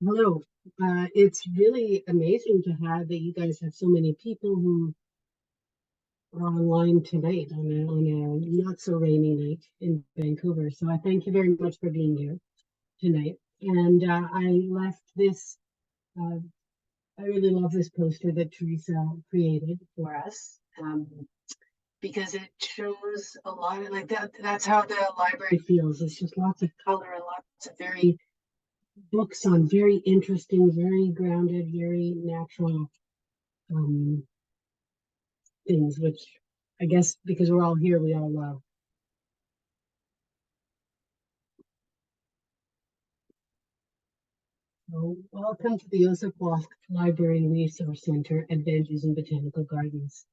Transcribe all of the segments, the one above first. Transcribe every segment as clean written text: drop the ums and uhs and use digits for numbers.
Hello. It's really amazing to have that you guys have so many people who are online tonight on a not so rainy night in Vancouver. So I thank you very much for being here tonight. And I left this, uh, I really love this poster that Teresa created for us because it shows a lot of like that. That's how the library feels. It's just lots of color and lots of very books on very interesting, very grounded, very natural um, things, which I guess because we're all here, we all love. So, welcome to the Yosef Wosk Library and Resource Center at VanDusen Botanical Gardens.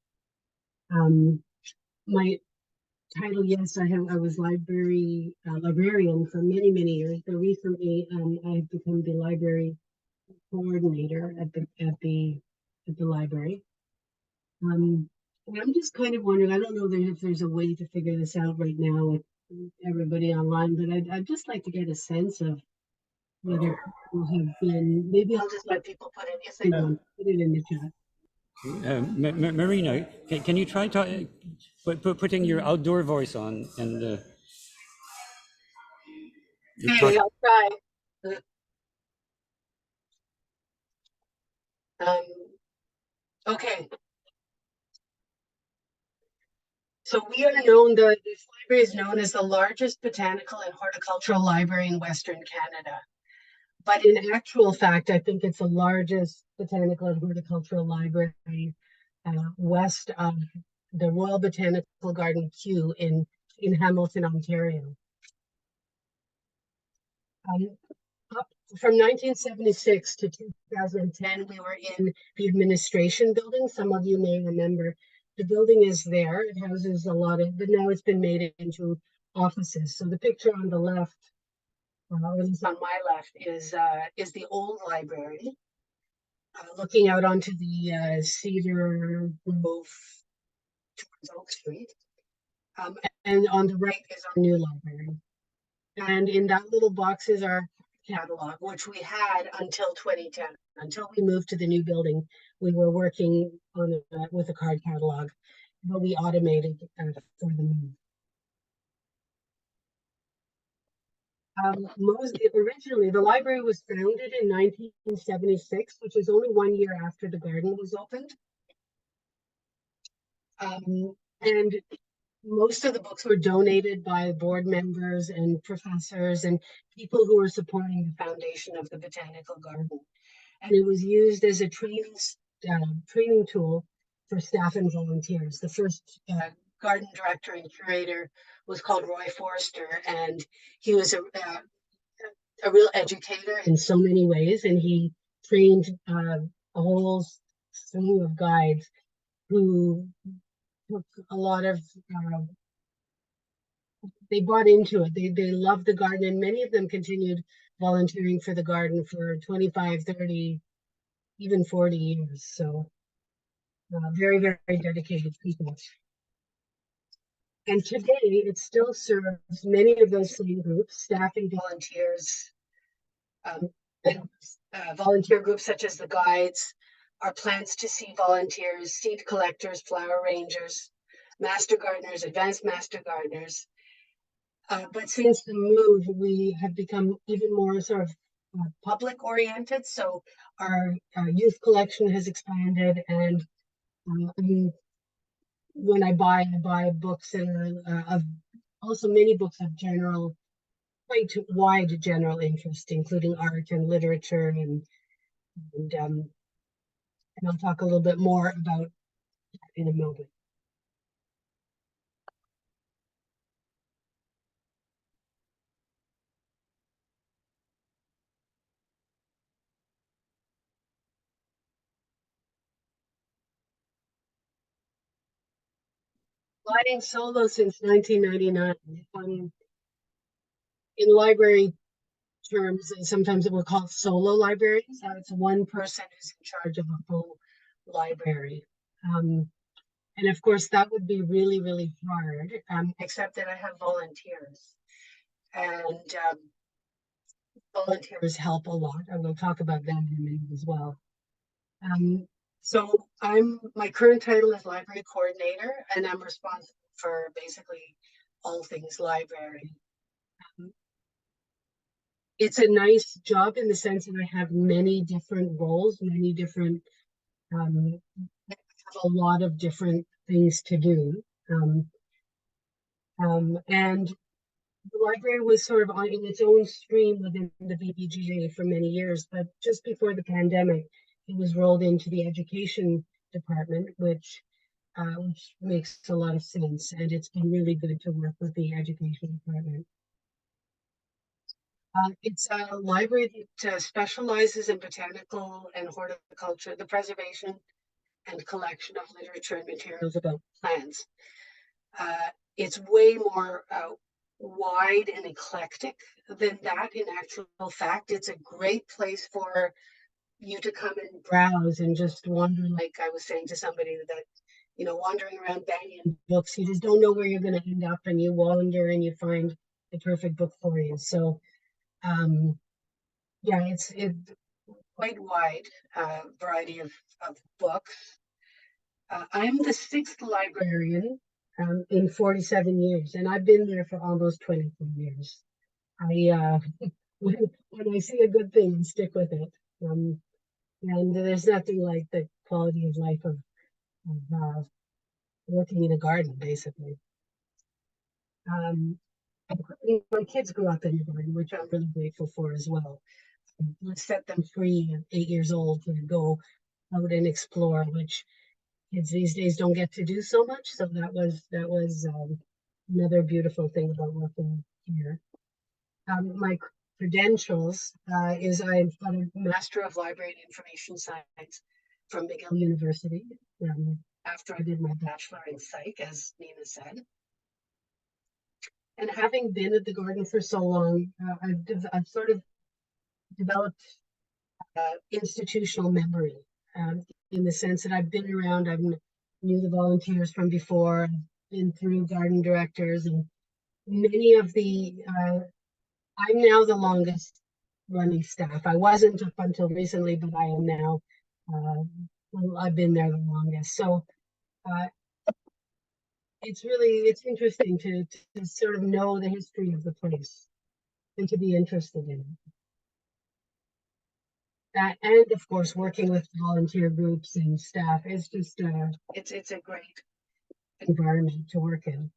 Um, my title, yes, I was librarian for many years, but recently I've become the library coordinator at the library. And I'm just kind of wondering, I don't know if there's a way to figure this out right now with everybody online, but I'd just like to get a sense of whether people have been, maybe I'll just let people put it if they want, put it in the chat. Marina, can you try putting your outdoor voice on and you talk? Okay, I'll try. Um, okay, so we are known, this library is known as the largest botanical and horticultural library in Western Canada. But in actual fact, I think it's the largest botanical and horticultural library west of the Royal Botanical Garden Kew in Hamilton, Ontario. Um, from 1976 to 2010, we were in the administration building. Some of you may remember the building is there. It houses a lot of, but now it's been made into offices. So the picture on the left, or at least on my left, is the old library, looking out onto the Cedar Grove towards Oak Street. And on the right is our new library. And in that little box is our catalog, which we had until 2010. Until we moved to the new building, we were working on with a card catalog, but we automated for the move. Originally, the library was founded in 1976, which is only 1 year after the garden was opened. And most of the books were donated by board members and professors and people who were supporting the foundation of the Botanical Garden. And it was used as a training tool for staff and volunteers. The first garden director and curator was called Roy Forster, and he was a real educator in so many ways, and he trained a whole slew of guides who took a lot of they bought into it. They loved the garden, and many of them continued volunteering for the garden for 25, 30, even 40 years. So very dedicated people. And today it still serves many of those same groups, staff and volunteers, and volunteer groups such as the guides, our plants to sea volunteers, seed collectors, flower rangers, master gardeners, advanced master gardeners. But since the move, we have become even more sort of public oriented. So our youth collection has expanded, and I mean, when I buy books that are of also many books of quite wide general interest, including art and literature, and I'll talk a little bit more about that in a moment. Flying solo since 1999. In library terms, sometimes it will call solo libraries. It's one person who's in charge of a full library. And of course, that would be really hard, except that I have volunteers. And volunteers help a lot, and we'll talk about them in a minute as well. So my current title is library coordinator, and I'm responsible for basically all things library. It's a nice job in the sense that I have many different roles, many different, have a lot of different things to do. And the library was sort of in its own stream within the VBGA for many years, but just before the pandemic, it was rolled into the education department, which makes a lot of sense. And it's been really good to work with the education department. It's a library that specializes in botanical and horticulture, the preservation and collection of literature and materials about plants. It's way more wide and eclectic than that. In actual fact, it's a great place for you to come and browse and just wander, like I was saying to somebody that, wandering around banging books, you just don't know where you're going to end up, and you wander and you find the perfect book for you. So yeah, it's quite wide variety of books. I'm the sixth librarian in 47 years, and I've been there for almost 24 years. When I see a good thing, I stick with it. And there's nothing like the quality of life of working in a garden, basically. My kids grew up in the garden, which I'm really grateful for as well. Let's set them free at 8 years old to go out and explore, which kids these days don't get to do so much. So that was another beautiful thing about working here. My credentials is I've got a Master of Library and Information Science from McGill University after I did my bachelor in psych, as Nina said. And having been at the garden for so long, I've sort of developed institutional memory in the sense that I've been around, I knew the volunteers from before, been through garden directors, and many of I'm now the longest running staff. I wasn't up until recently, but I am now. I've been there the longest. So it's interesting to sort of know the history of the place and to be interested in it. And of course, working with volunteer groups and staff is just it's a great environment to work in.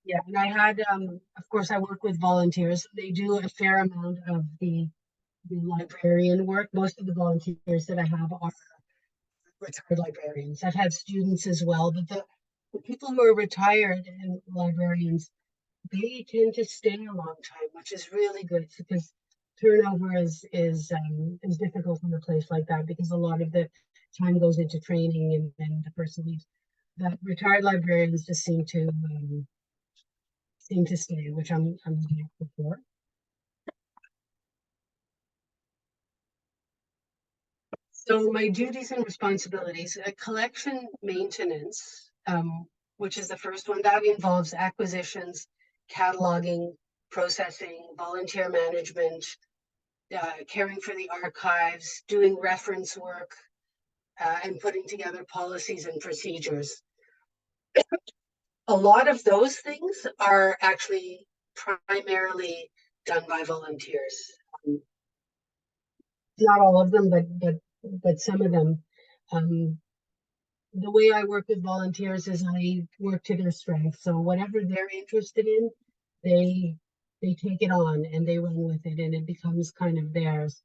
Yeah, and I had, of course, I work with volunteers. They do a fair amount of the librarian work. Most of the volunteers that I have are retired librarians. I've had students as well, but the people who are retired and librarians, they tend to stay a long time, which is really good because turnover is difficult in a place like that because a lot of the time goes into training and then the person leaves. But retired librarians just seem to stay, which I'm grateful for. So my duties and responsibilities, collection maintenance, which is the first one, that involves acquisitions, cataloging, processing, volunteer management, caring for the archives, doing reference work, and putting together policies and procedures. A lot of those things are actually primarily done by volunteers. Not all of them, but some of them. The way I work with volunteers is I work to their strengths. So whatever they're interested in, they take it on and they run with it, and it becomes kind of theirs.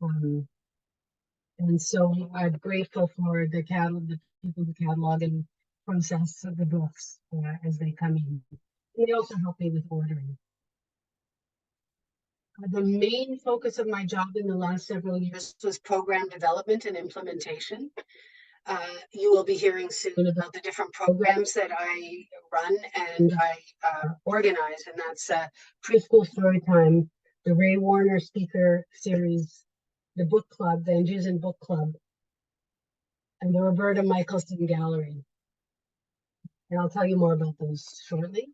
And so I'm grateful for the people who catalog and process the books as they come in. And they also help me with ordering. The main focus of my job in the last several years was program development and implementation. You will be hearing soon about the different programs that I run and I organize, and that's Preschool Storytime, the Ray Warner Speaker Series, the book club, the VanDusen Book Club, and the Roberta Michelson Gallery. And I'll tell you more about those shortly.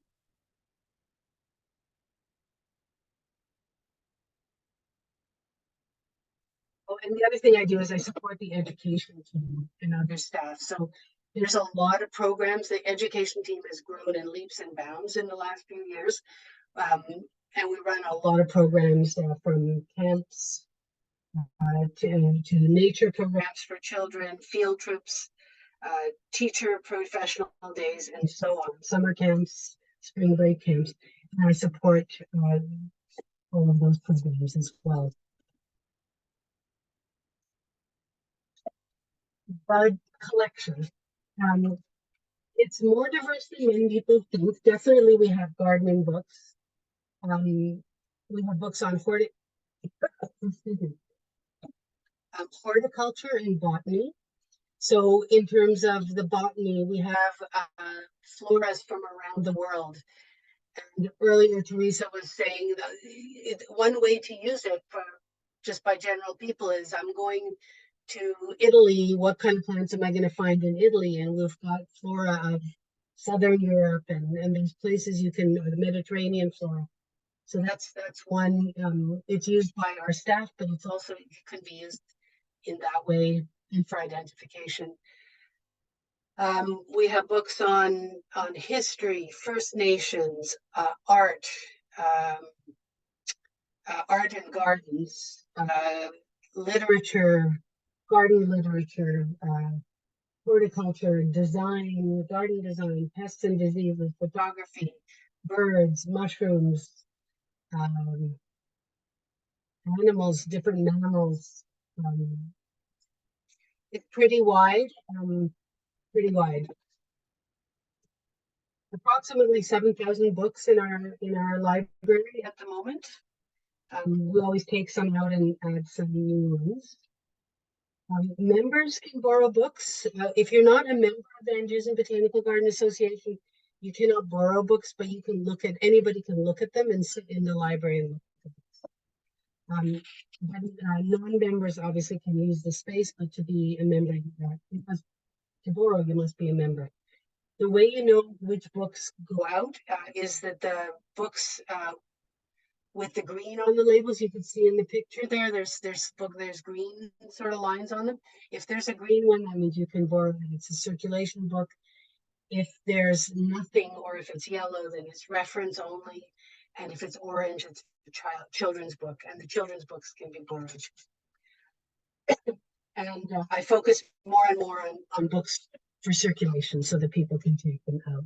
and the other thing I do is I support the education team and other staff. So there's a lot of programs. The education team has grown in leaps and bounds in the last few years. And we run a lot of programs from camps to nature programs for children, field trips, teacher professional days, and so on, summer camps, spring break camps. And I support all of those programs as well. Bud collection. It's more diverse than many people think. Definitely, we have gardening books. We have books on horticulture and botany. So in terms of the botany, we have floras from around the world. And earlier, Teresa was saying that one way to use it for just by general people is I'm going to Italy. What kind of plants am I going to find in Italy? And we've got flora of Southern Europe and there's places you can, the Mediterranean flora. So that's one. It's used by our staff, but it's also, it could be used in that way and for identification. We have books on history, First Nations, art, art and gardens, literature, garden literature, horticulture, design, garden design, pests and diseases, photography, birds, mushrooms, animals, different mammals. It's pretty wide, pretty wide. Approximately 7,000 books in our library at the moment. We always take some out and add some new ones. Members can borrow books. If you're not a member of the VanDusen Botanical Garden Association, you cannot borrow books, but you can look at, anybody can look at them and sit in the library and look at the books. Non-members obviously can use the space, but to be a member, to borrow, you must be a member. The way you know which books go out is that the books with the green on the labels, you can see in the picture there's green sort of lines on them. If there's a green one, that means you can borrow it. It's a circulation book. If there's nothing, or if it's yellow, then it's reference only. And if it's orange, it's a children's book, and the children's books can be borrowed. And I focus more and more on books for circulation so that people can take them out.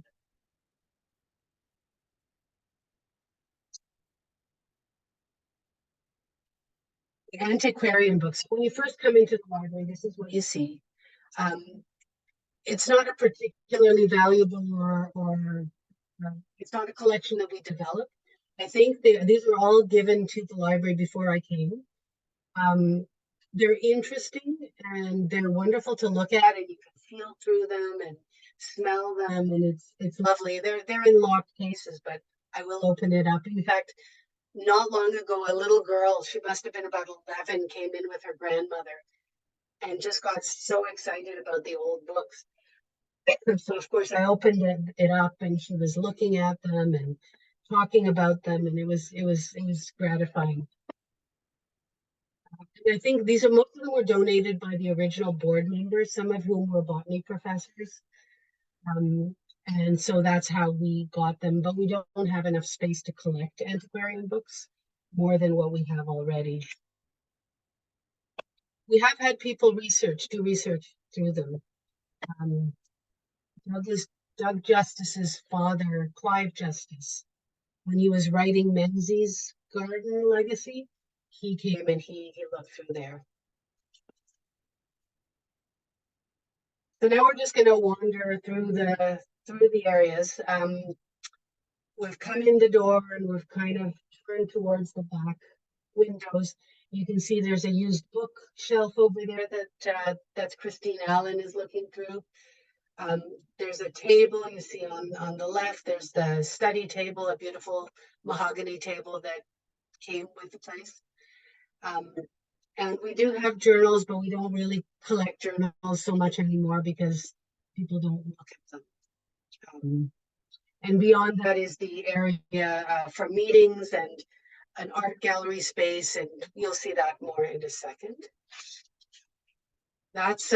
Antiquarian books. When you first come into the library, this is what you see. It's not a particularly valuable or it's not a collection that we develop. I think these were all given to the library before I came. They're interesting and they're wonderful to look at, and you can feel through them and smell them, and it's lovely. They're in locked cases, but I will open it up. In fact, not long ago, a little girl, she must have been about 11, came in with her grandmother and just got so excited about the old books. So of course I opened it up, and she was looking at them and talking about them, and it was gratifying. And I think most of them were donated by the original board members, some of whom were botany professors. And so that's how we got them, but we don't have enough space to collect antiquarian books, more than what we have already. We have had people do research through them. Doug Justice's father, Clive Justice, when he was writing Menzies' Garden Legacy, he came and he looked through there. So now we're just going to wander through the areas. We've come in the door and we've kind of turned towards the back windows. You can see there's a used book shelf over there that's Christine Allen is looking through. There's a table you see on the left. There's the study table, a beautiful mahogany table that came with the place. And we do have journals, but we don't really collect journals so much anymore because people don't look at them. And beyond that is the area for meetings and an art gallery space, and you'll see that more in a second. That's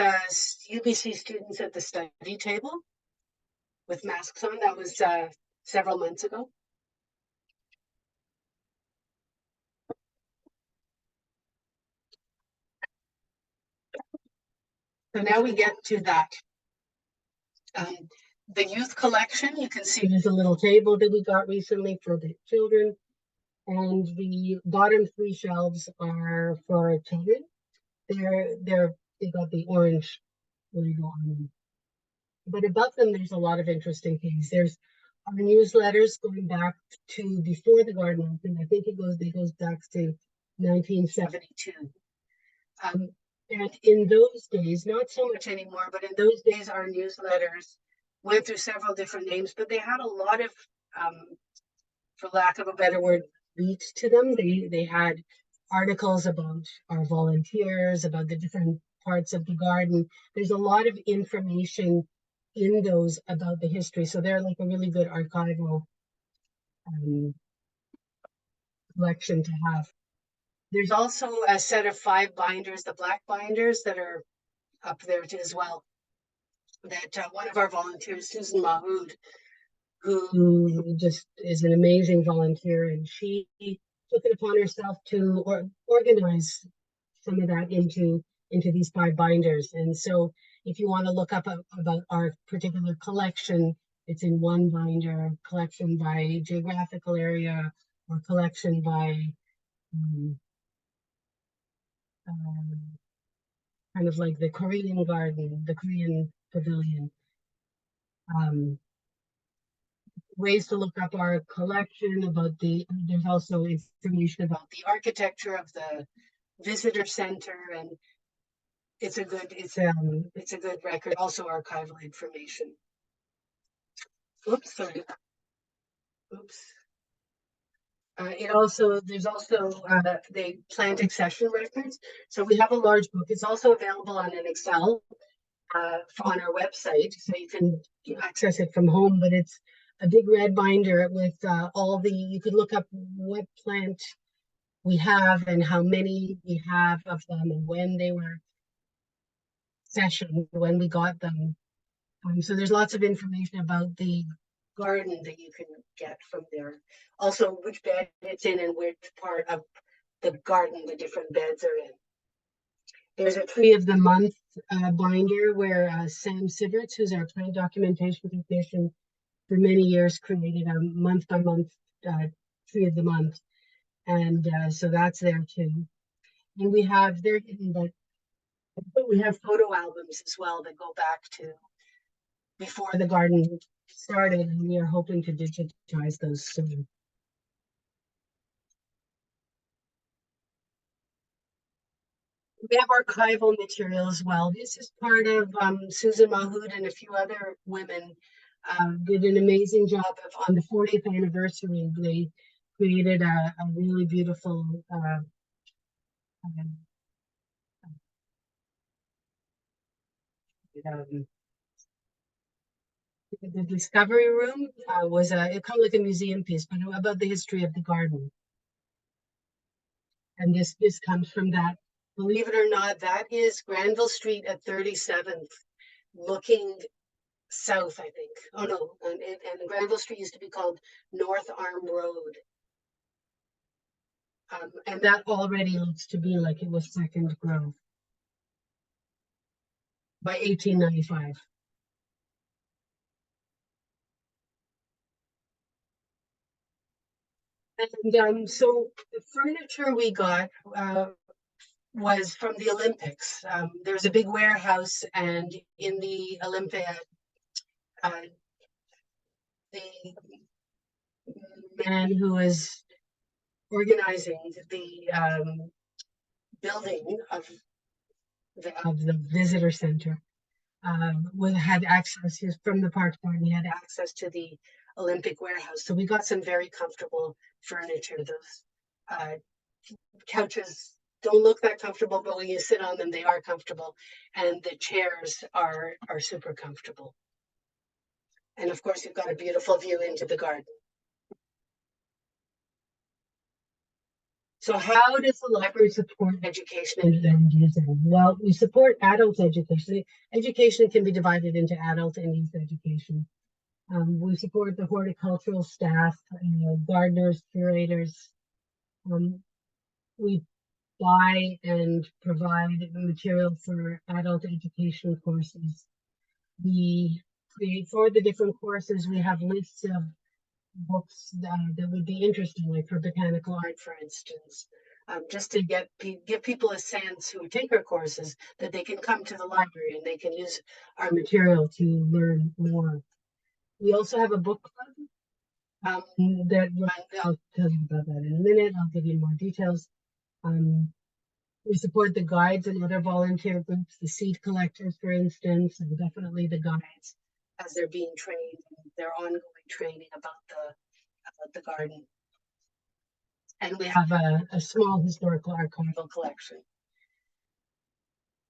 UBC students at the study table with masks on. That was several months ago. So now we get to that. The youth collection, you can see there's a little table that we got recently for the children. And the bottom three shelves are for children. They got the orange label on them. But above them, there's a lot of interesting things. There's our newsletters going back to before the garden opened. I think it goes back to 1972. And in those days, not so much anymore, but in those days, our newsletters went through several different names, but they had a lot of, for lack of a better word, meat to them. They had articles about our volunteers, about the different parts of the garden. There's a lot of information in those about the history. So they're like a really good archival collection to have. There's also a set of 5 binders, the black binders that are up there too as well. That one of our volunteers, Susan Mahood, who just is an amazing volunteer, and she took it upon herself to organize some of that into these 5 binders. And so if you want to look up about our particular collection, it's in one binder, collection by geographical area or collection by kind of like the Korean garden, the Korean pavilion. Ways to look up our collection about there's also information about the architecture of the visitor center, and it's a good record, also archival information. Oops, sorry. Oops. There's also the plant accession records. So we have a large book. It's also available on an Excel on our website, so you can access it from home, but it's a big red binder with you could look up what plant we have and how many we have of them and when they were accessioned, when we got them. So there's lots of information about the garden that you can get from there. Also, which bed it's in and which part of the garden the different beds are in. There's a tree of the month binder where Sam Siverts, who's our plant documentation technician for many years, created a month by month tree of the month. And so that's there too. And we have, they're hidden, but we have photo albums as well that go back to before the garden started, and we are hoping to digitize those soon. We have archival material as well. This is part of Susan Mahood and a few other women did an amazing job on the 40th anniversary. They created a really beautiful the discovery room was it kind of like a museum piece, but about the history of the garden. And this comes from that. Believe it or not, that is Granville Street at 37th, looking south, I think. Oh no, and Granville Street used to be called North Arm Road. And that already looks to be like it was second growth by 1895. And so the furniture we got was from the Olympics. There was a big warehouse, and in the Olympia, the man who was organizing the building of the visitor center had access. He was from the Parks Board, and he had access to the Olympic warehouse. So we got some very comfortable furniture. Those couches don't look that comfortable, but when you sit on them, they are comfortable. And the chairs are super comfortable. And of course, you've got a beautiful view into the garden. So how does the library support education in VanDusen? Well, we support adult education. Education can be divided into adult and youth education. We support the horticultural staff, gardeners, curators. We buy and provide material for adult education courses. We create for the different courses, we have lists of books that would be interesting, like for botanical art, for instance, just to give people a sense who take our courses that they can come to the library and they can use our material to learn more. We also have a book club that I'll tell you about that in a minute. I'll give you more details. We support the guides and other volunteer groups, the seed collectors, for instance, and definitely the guides as they're being trained, their ongoing training about the garden. And we have a small historical archival collection.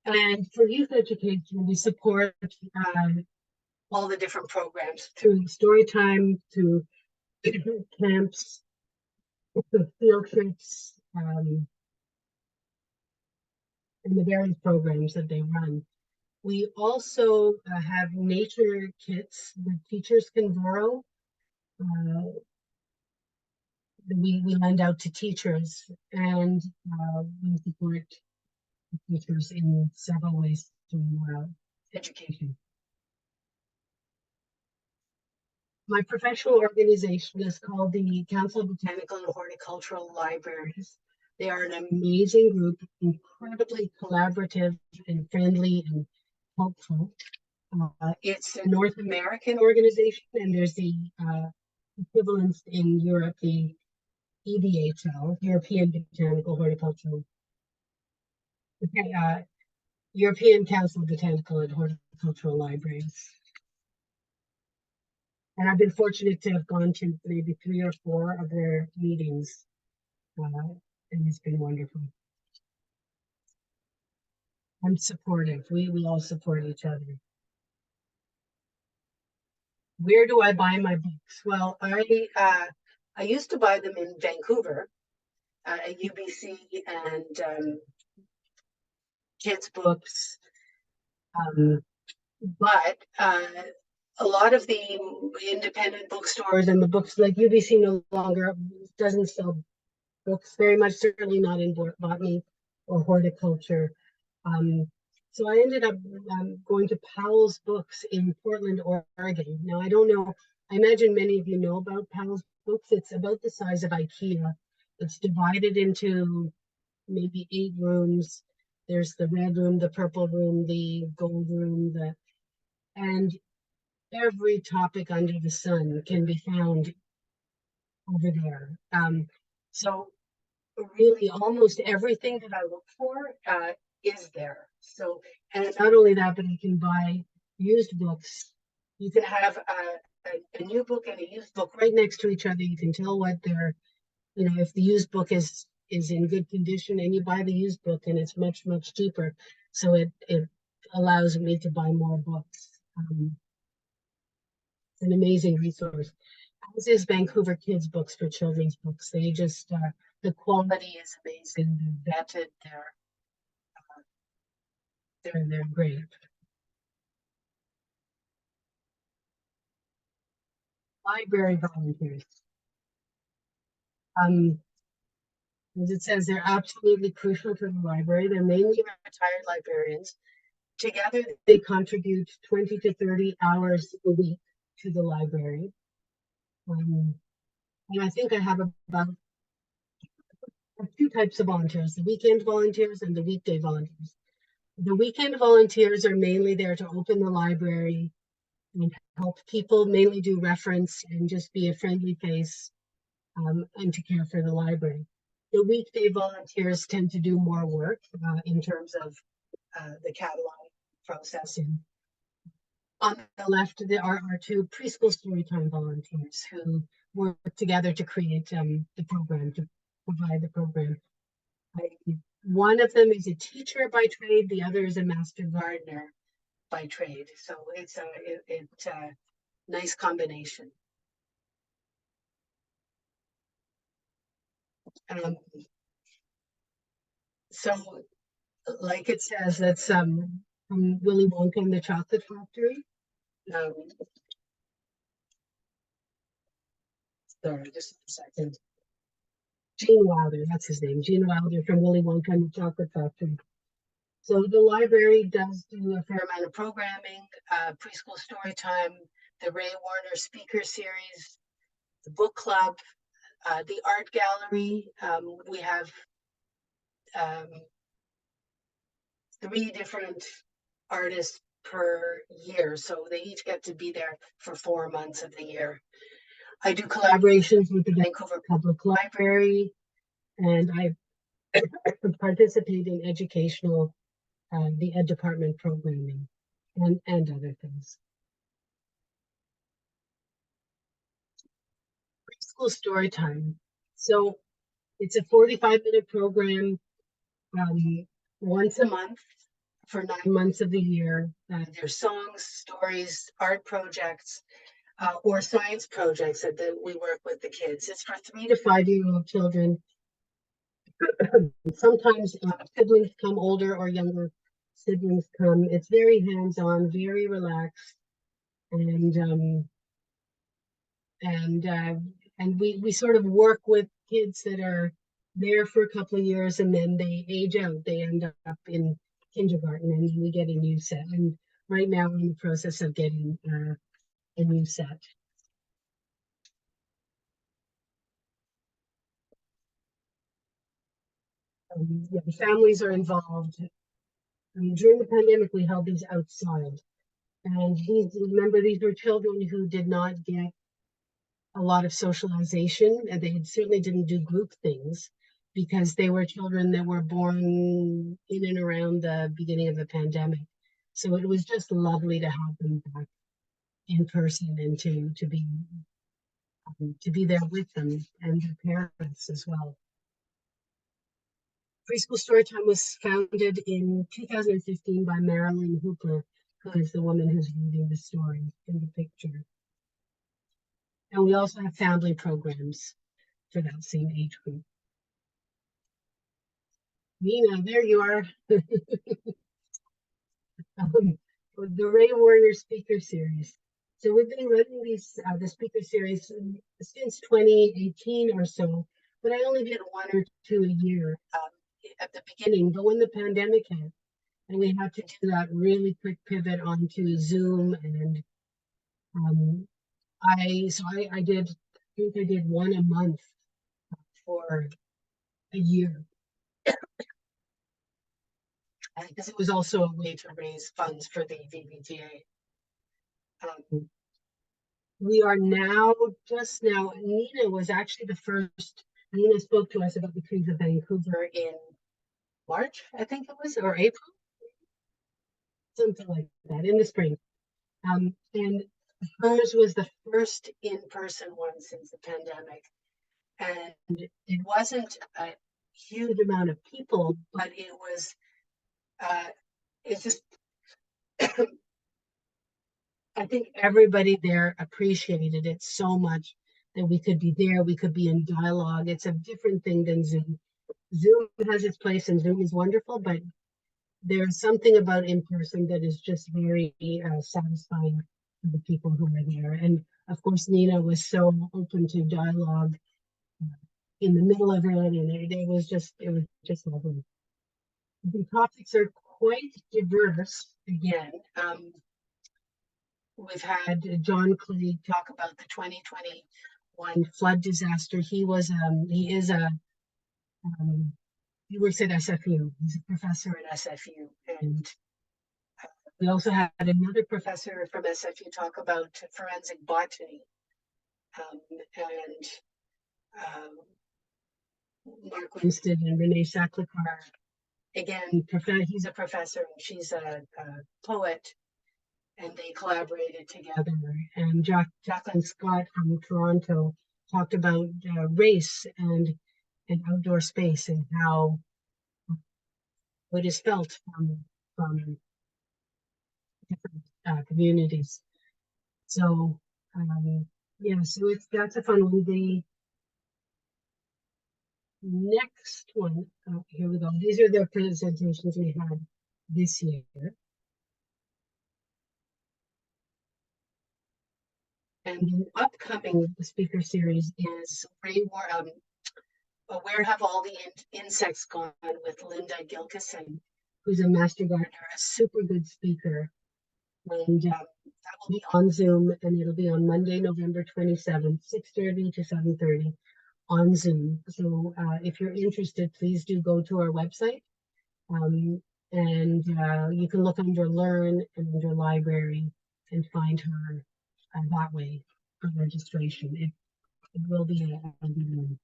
And for youth education, we support all the different programs through story time, through camps, through field trips, and the various programs that they run. We also have nature kits that teachers can borrow. We lend out to teachers, and we support teachers in several ways through education. My professional organization is called the Council of Botanical and Horticultural Libraries. They are an amazing group, incredibly collaborative and friendly and helpful. It's a North American organization, and there's the equivalence in Europe, the EBHL, European Botanical Horticultural, European Council of Botanical and Horticultural Libraries. And I've been fortunate to have gone to maybe 3 or 4 of their meetings, and it's been wonderful. I'm supportive. We all support each other. Where do I buy my books? Well, I used to buy them in Vancouver at UBC and kids' books, but a lot of the independent bookstores and the books like UBC no longer doesn't sell books very much, certainly not in botany or horticulture. So I ended up going to Powell's Books in Portland, Oregon. Now, I don't know, I imagine many of you know about Powell's Books. It's about the size of IKEA. It's divided into maybe 8 rooms. There's the red room, the purple room, the gold room, and every topic under the sun can be found over there. So really almost everything that I look for is there. So, and not only that, but you can buy used books. You can have a new book and a used book right next to each other. You can tell what they're, if the used book is in good condition, and you buy the used book and it's much, much cheaper. So it allows me to buy more books. It's an amazing resource. As is Vancouver Kids Books for children's books. They just, the quality is amazing. They're vetted. They're great. Library volunteers. As it says, they're absolutely crucial to the library. They're mainly retired librarians. Together, they contribute 20 to 30 hours a week to the library. And I think I have about 2 types of volunteers, the weekend volunteers and the weekday volunteers. The weekend volunteers are mainly there to open the library and help people, mainly do reference and just be a friendly face, and to care for the library. The weekday volunteers tend to do more work in terms of the catalog processing. On the left, there are our 2 preschool storytime volunteers who work together to create the program, to provide the program. One of them is a teacher by trade, the other is a master gardener by trade. So it's a nice combination. So, like it says, that's from Willy Wonka and the Chocolate Factory. Um, sorry, just a second. Gene Wilder, that's his name. Gene Wilder from Willy Wonka and the Chocolate Factory. So the library does do a fair amount of programming, preschool story time, the Ray Warner speaker series, the book club, the art gallery. We have um, 3 different artists per year, so they each get to be there for 4 months of the year. I do collaborations with the Vancouver Public Library, and I participate in educational, the ed department programming and other things. Preschool story time. So it's a 45-minute program, once a month for 9 months of the year. There's songs, stories, art projects, or science projects that we work with the kids. It's for 3 to 5-year-old children. Sometimes siblings come, older or younger siblings come. It's very hands-on, very relaxed, and and uh, and we sort of work with kids that are there for a couple of years and then they age out. They end up in kindergarten, and we get a new set. And right now we're in the process of getting a new set. Yeah, the families are involved. During the pandemic, we held these outside, and remember, these were children who did not get a lot of socialization, and they certainly didn't do group things because they were children that were born in and around the beginning of the pandemic. So it was just lovely to have them back in person and to be there with them and their parents as well. Preschool Storytime was founded in 2015 by Marilyn Hooper, who is the woman who's reading the story in the picture. And we also have family programs for that same age group. Nina, there you are. The Ray Warrior Speaker Series. So we've been running the speaker series since 2018 or so, but I only did 1 or 2 a year at the beginning. But when the pandemic hit, and we had to do that really quick pivot onto Zoom, and I did, I think I did 1 a month for a year, because it was also a way to raise funds for the VBTA. We are now, just now, Nina was actually the first. Nina spoke to us about the trees of Vancouver in March, I think it was, or April, something like that, in the spring. And hers was the first in-person one since the pandemic. And it wasn't a huge amount of people, but it was, it's just, I think everybody there appreciated it so much that we could be there, we could be in dialogue. It's a different thing than Zoom. Zoom has its place and Zoom is wonderful, but there's something about in person that is just very satisfying for the people who are there. And of course, Nina was so open to dialogue in the middle of it, and it was just lovely. The topics are quite diverse. Again, we've had John Clay talk about the 2021 flood disaster. He works at SFU. He's a professor at SFU, and we also had another professor from SFU talk about forensic botany, and Mark Winston and Renee Saclikar. Again, he's a professor and she's a poet, and they collaborated together. And Jacqueline Scott from Toronto talked about race and outdoor space and how what is felt from different communities. So yeah, so that's a fun one. next one, here we go. These are the presentations we had this year. And the upcoming speaker series is Where Have All the Insects Gone with Linda Gilkison, who's a master gardener, a super good speaker. And that will be on Zoom, and it'll be on Monday, November 27th, 6:30 to 7:30 on Zoom. So if you're interested, please do go to our website. And you can look under Learn and under Library and find her that way for registration. It will be a good one.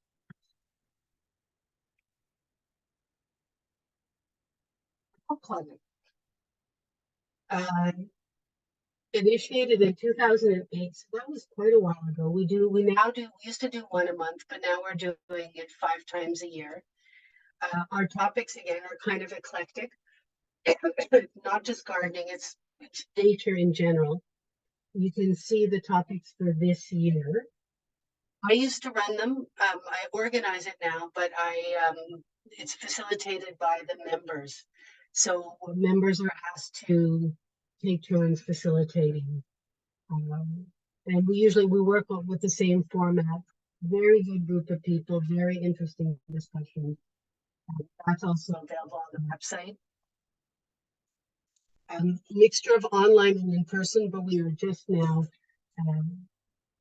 Initiated in 2008, so that was quite a while ago. We used to do one a month, but now we're doing it 5 times a year. Our topics again are kind of eclectic, not just gardening, it's nature in general. You can see the topics for this year. I used to run them. I organize it now, but it's facilitated by the members. So members are asked to take turns facilitating. And we work with the same format. Very good group of people, very interesting discussions. That's also available on the website. Mixture of online and in person, but we are just now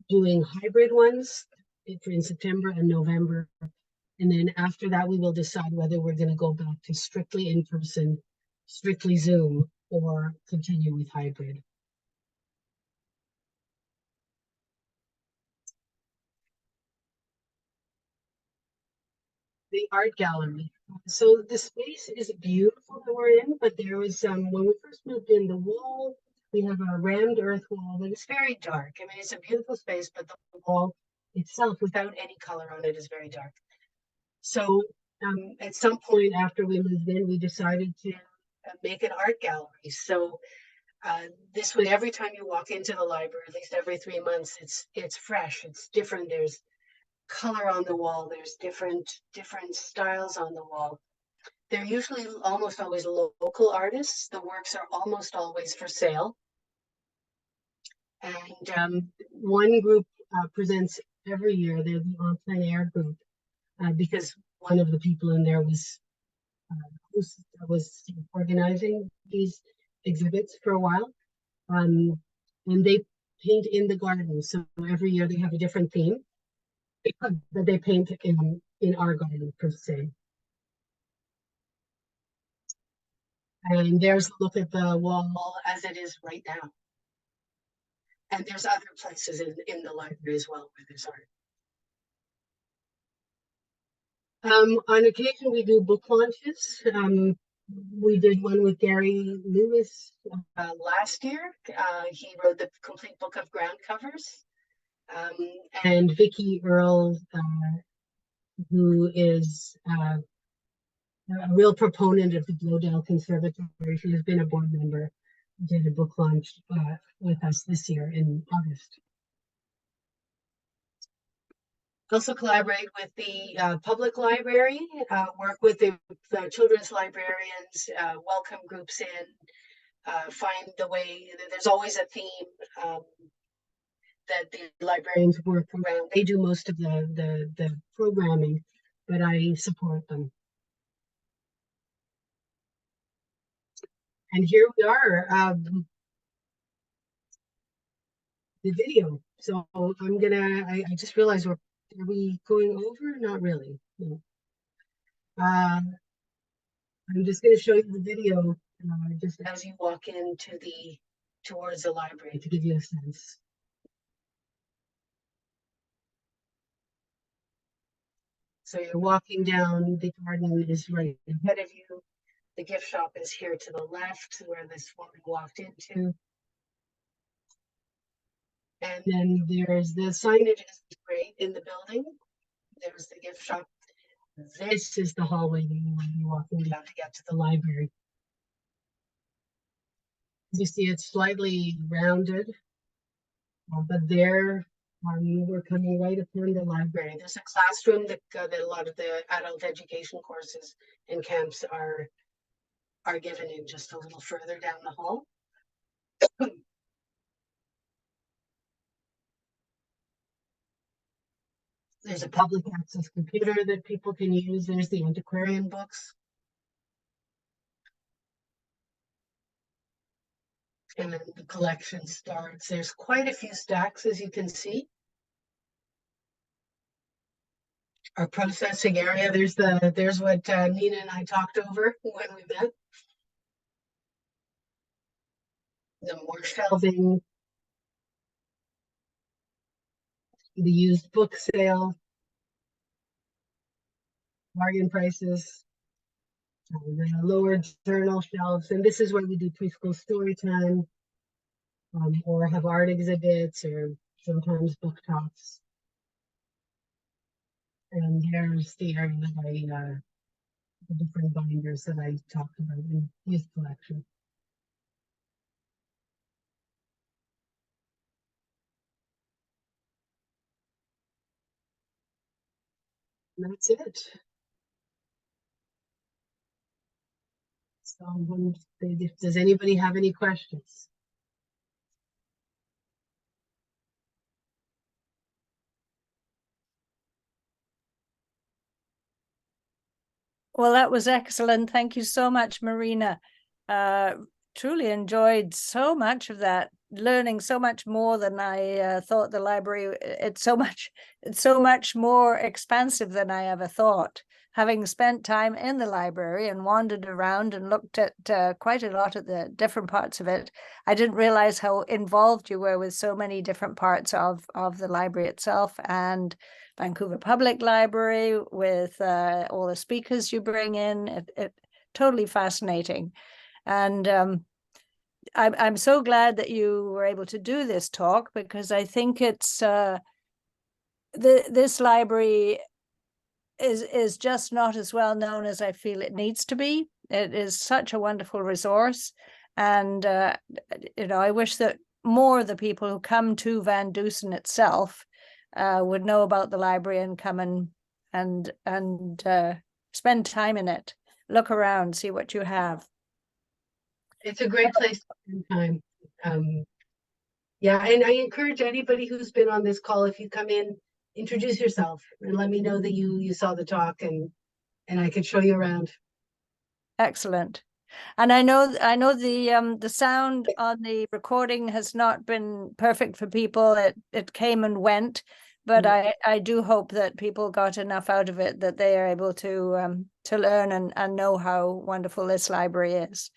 doing hybrid ones in September and November. And then after that, we will decide whether we're going to go back to strictly in person, strictly Zoom, or continue with hybrid. The art gallery. So the space is beautiful that we're in, but there was when we first moved in, the wall, we have a rammed earth wall that is very dark. I mean, it's a beautiful space, but the wall itself, without any color on it, is very dark. So at some point after we moved in, we decided to make an art gallery. So this way, every time you walk into the library, at least every 3 months, it's fresh, it's different. There's color on the wall. There's different styles on the wall. They're usually almost always local artists. The works are almost always for sale. And one group presents every year. They're the En Plein Air group because one of the people in there was organizing these exhibits for a while. And they paint in the garden. So every year they have a different theme that they paint in our garden per se. And there's a look at the wall as it is right now. And there's other places in the library as well where there's art. On occasion, we do book launches. We did one with Gary Lewis last year. He wrote the complete book of ground covers. And Vicki Earle, who is a real proponent of the Glodale Conservatory. She has been a board member, did a book launch with us this year in August. Also collaborate with the public library, work with the children's librarians, welcome groups in, find the way, there's always a theme that the librarians work around. They do most of the programming, but I support them. And here we are, the video. So I just realized are we going over? Not really. No. I'm just gonna show you the video just as you walk into towards the library to give you a sense. So you're walking down, the garden is right ahead of you. The gift shop is here to the left where this woman walked into. And then there's the signage is great in the building. There's the gift shop. This is the hallway that you will be walking down to get to the library. You see it's slightly rounded, but there We're coming right upon the library. There's a classroom that a lot of the adult education courses and camps are given in, just a little further down the hall. There's a public access computer that people can use. There's the antiquarian books. And then the collection starts. There's quite a few stacks, as you can see. Our processing area, there's what Nina and I talked over when we met. The more shelving, the used book sale, bargain prices, the lower journal shelves, and this is where we do preschool story time, or have art exhibits, or sometimes book talks. And there's the area that the different binders that I talked about in youth collection. And that's it. So does anybody have any questions? Well, that was excellent. Thank you so much, Marina. Truly enjoyed so much of that, learning so much more than I thought the library. It's so much more expansive than I ever thought. Having spent time in the library and wandered around and looked at quite a lot of the different parts of it, I didn't realize how involved you were with so many different parts of the library itself, and Vancouver Public Library with all the speakers you bring in. It totally fascinating. And I'm so glad that you were able to do this talk, because I think it's this library is just not as well known as I feel it needs to be. It is such a wonderful resource, and I wish that more of the people who come to VanDusen itself would know about the library and come and spend time in it, look around, see what you have. It's a great place to spend time. Yeah, and I encourage anybody who's been on this call, if you come in, introduce yourself and let me know that you saw the talk, and I can show you around. Excellent. And I know the sound on the recording has not been perfect for people. It came and went, but I do hope that people got enough out of it that they are able to learn and know how wonderful this library is.